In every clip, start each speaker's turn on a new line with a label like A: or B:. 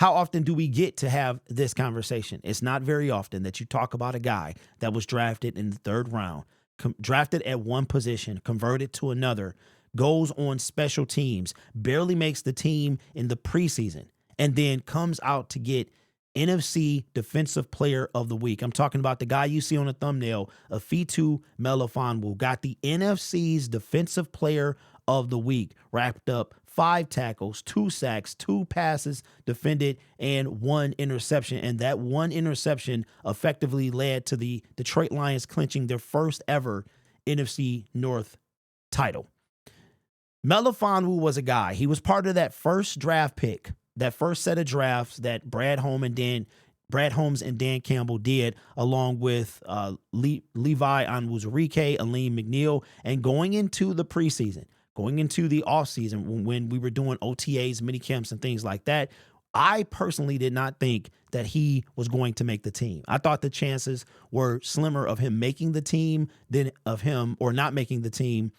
A: How often do we get to have this conversation? It's not very often that you talk about a guy that was drafted in the 3rd round, drafted at one position, converted to another, goes on special teams, barely makes the team in the preseason, and then comes out to get NFC Defensive Player of the Week. I'm talking about the guy you see on the thumbnail, Ifeatu Melifonwu, got the NFC's Defensive Player of the Week, wrapped up 5 tackles, 2 sacks, 2 passes defended, and 1 interception. And that 1 interception effectively led to the Detroit Lions clinching their first ever NFC North title. Melifonwu was a guy. He was part of that first draft pick, that first set of drafts that Brad Holmes and Dan Campbell did, along with Levi Onwuzurike, Aleem McNeil, and going into the preseason, going into the offseason when we were doing OTAs, mini camps, and things like that, I personally did not think that he was going to make the team. I thought the chances were slimmer of him making the team than of him or not making the team.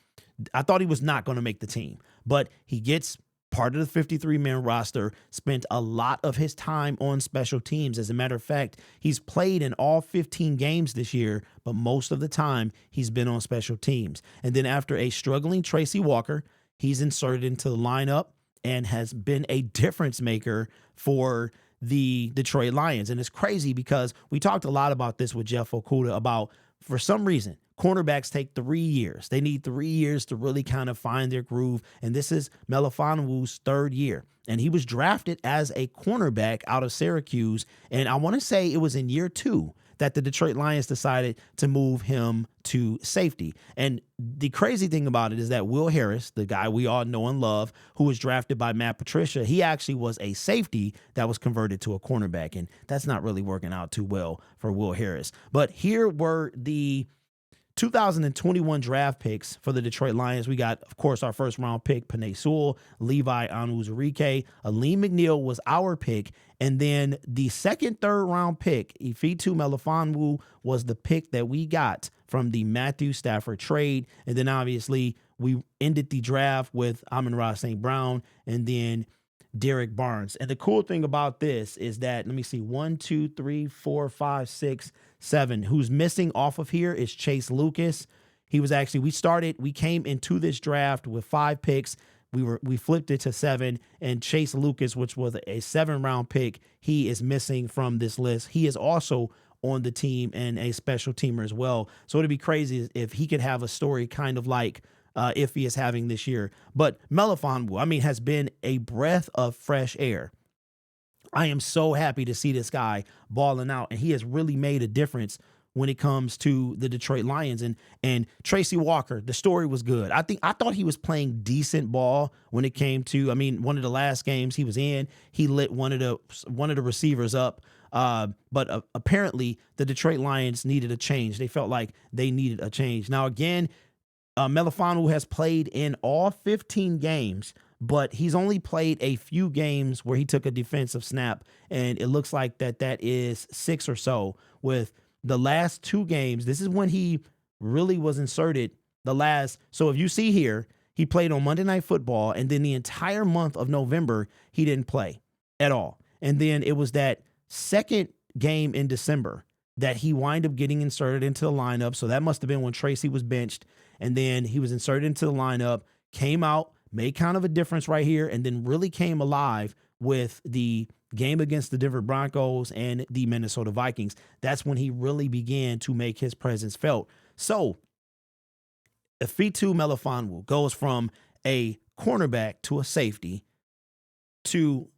A: I thought he was not going to make the team, but he gets part of the 53-man roster, spent a lot of his time on special teams. As a matter of fact, he's played in all 15 games this year, but most of the time he's been on special teams. And then after a struggling Tracy Walker, he's inserted into the lineup and has been a difference maker for the Detroit Lions. And it's crazy because we talked a lot about this with Jeff Okuda about, for some reason, cornerbacks take 3 years. They need 3 years to really kind of find their groove. And this is Melifonwu's 3rd year. And he was drafted as a cornerback out of Syracuse. And I want to say it was in year 2 that the Detroit Lions decided to move him to safety. And the crazy thing about it is that Will Harris, the guy we all know and love, who was drafted by Matt Patricia, he actually was a safety that was converted to a cornerback. And that's not really working out too well for Will Harris. But here were the 2021 draft picks for the Detroit Lions. We got, of course, our 1st round pick, Penei Sewell, Levi Onwuzurike, Aleem McNeil was our pick. And then the 2nd, 3rd round pick, Ifeatu Melifonwu, was the pick that we got from the Matthew Stafford trade. And then obviously we ended the draft with Amon-Ra St. Brown and then Derek Barnes. And the cool thing about this is that, let me see, 1, 2, 3, 4, 5, 6, 7. Who's missing off of here is Chase Lucas. He was actually, we came into this draft with 5 picks. We flipped it to 7, and Chase Lucas, which was a 7th-round pick, he is missing from this list. He is also on the team and a special teamer as well. So it'd be crazy if he could have a story kind of like Iffy is having this year. But Melifonwu, I mean, has been a breath of fresh air. I am so happy to see this guy balling out, and he has really made a difference when it comes to the Detroit Lions. And Tracy Walker, the story was good. I thought he was playing decent ball when it came to, I mean, one of the last games he was in, he lit one of the receivers up. But apparently the Detroit Lions needed a change. They felt like they needed a change. Now, again, Melifonwu has played in all 15 games, but he's only played a few games where he took a defensive snap, and it looks like that is 6 or so. With the last 2 games, this is when he really was inserted so if you see here, he played on Monday Night Football, and then the entire month of November, he didn't play at all. And then it was that 2nd game in December that he wind up getting inserted into the lineup. So that must have been when Tracy was benched, and then he was inserted into the lineup, came out, made kind of a difference right here, and then really came alive with the game against the Denver Broncos and the Minnesota Vikings. That's when he really began to make his presence felt. So Ifeatu Melifonwu goes from a cornerback to a safety to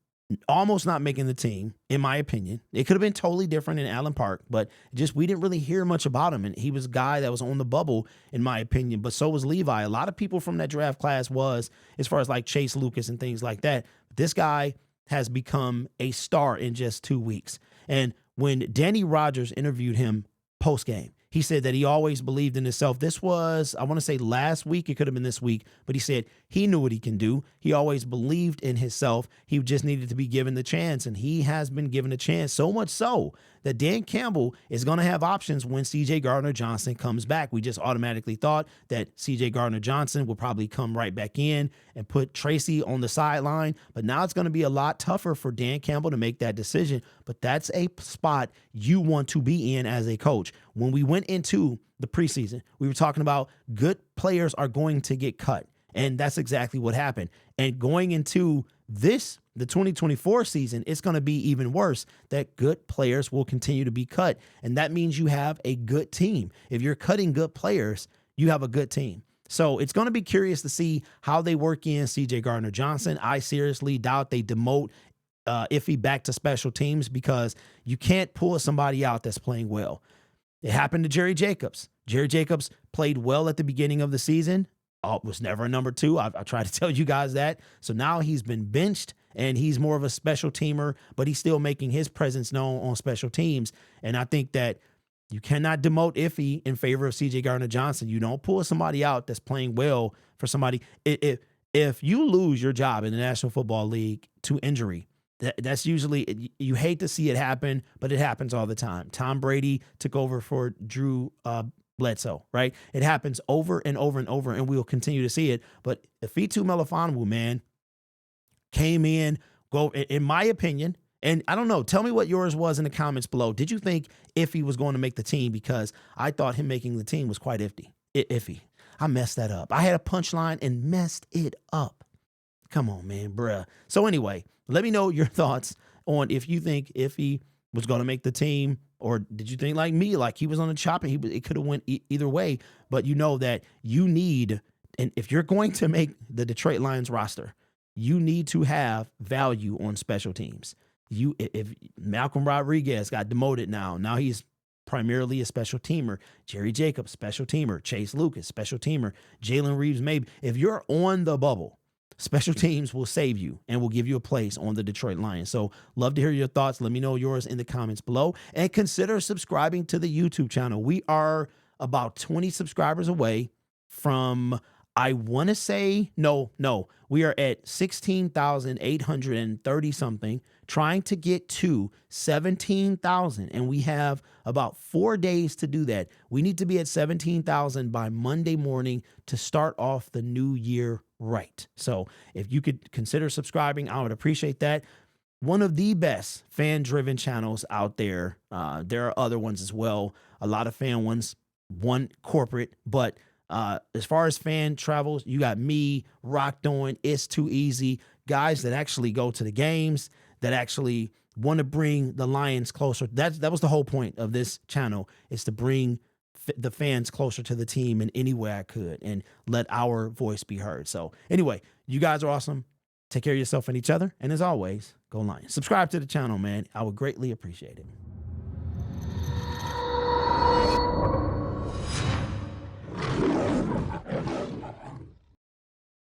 A: almost not making the team, in my opinion. It could have been totally different in Allen Park, but just we didn't really hear much about him. And he was a guy that was on the bubble, in my opinion. But so was Levi. A lot of people from that draft class was, as far as like Chase Lucas and things like that. This guy has become a star in just 2 weeks. And when Danny Rodgers interviewed him post-game, he said that he always believed in himself. This was, I want to say last week, it could have been this week, but he said He knew what he can do. He always believed in himself. He just needed to be given the chance, and he has been given a chance, so much so that Dan Campbell is going to have options when C.J. Gardner-Johnson comes back. We just automatically thought that C.J. Gardner-Johnson will probably come right back in and put Tracy on the sideline, but now it's going to be a lot tougher for Dan Campbell to make that decision, but that's a spot you want to be in as a coach. When we went into the preseason, we were talking about good players are going to get cut. And that's exactly what happened. And going into the 2024 season, it's going to be even worse, that good players will continue to be cut. And that means you have a good team. If you're cutting good players, you have a good team. So it's going to be curious to see how they work in C.J. Gardner-Johnson. I seriously doubt they demote Iffy back to special teams, because you can't pull somebody out that's playing well. It happened to Jerry Jacobs. Jerry Jacobs played well at the beginning of the season. Was never a number two. I tried to tell you guys that. So now he's been benched, and he's more of a special teamer, but he's still making his presence known on special teams. And I think that you cannot demote Iffy in favor of C.J. Gardner-Johnson. You don't pull somebody out that's playing well for somebody. If you lose your job in the National Football League to injury, that's usually, you hate to see it happen, but it happens all the time. Tom Brady took over for Drew Bledsoe, right? It happens over and over and over, and we'll continue to see it. But Ifeatu Melifonwu, man, came in, in my opinion, and I don't know, tell me what yours was in the comments below. Did you think Iffy was going to make the team? Because I thought him making the team was quite iffy. I messed that up. I had a punchline and messed it up. Come on, man, bruh. So anyway, let me know your thoughts on if you think Iffy was going to make the team, or did you think like me, like he was on the chopping? It could have went either way, but you know that you need, and if you're going to make the Detroit Lions roster, you need to have value on special teams. If Malcolm Rodriguez got demoted now he's primarily a special teamer. Jerry Jacobs, special teamer. Chase Lucas, special teamer. Jalen Reeves, maybe. If you're on the bubble, special teams will save you and will give you a place on the Detroit Lions. So love to hear your thoughts. Let me know yours in the comments below, and consider subscribing to the YouTube channel. We are about 20 subscribers away from, I want to say, no, we are at 16,830 something, trying to get to 17,000. And we have about 4 days to do that. We need to be at 17,000 by Monday morning to start off the new year right. So if you could consider subscribing, I would appreciate that. One of the best fan-driven channels out there. There are other ones as well. A lot of fan ones, one corporate, but as far as fan travels, you got me, Rock Doing, It's Too Easy, guys that actually go to the games, that actually want to bring the Lions closer. That was the whole point of this channel, is to bring the fans closer to the team in any way I could and let our voice be heard. So anyway, you guys are awesome. Take care of yourself and each other. And as always, go Lions. Subscribe to the channel, man. I would greatly appreciate it.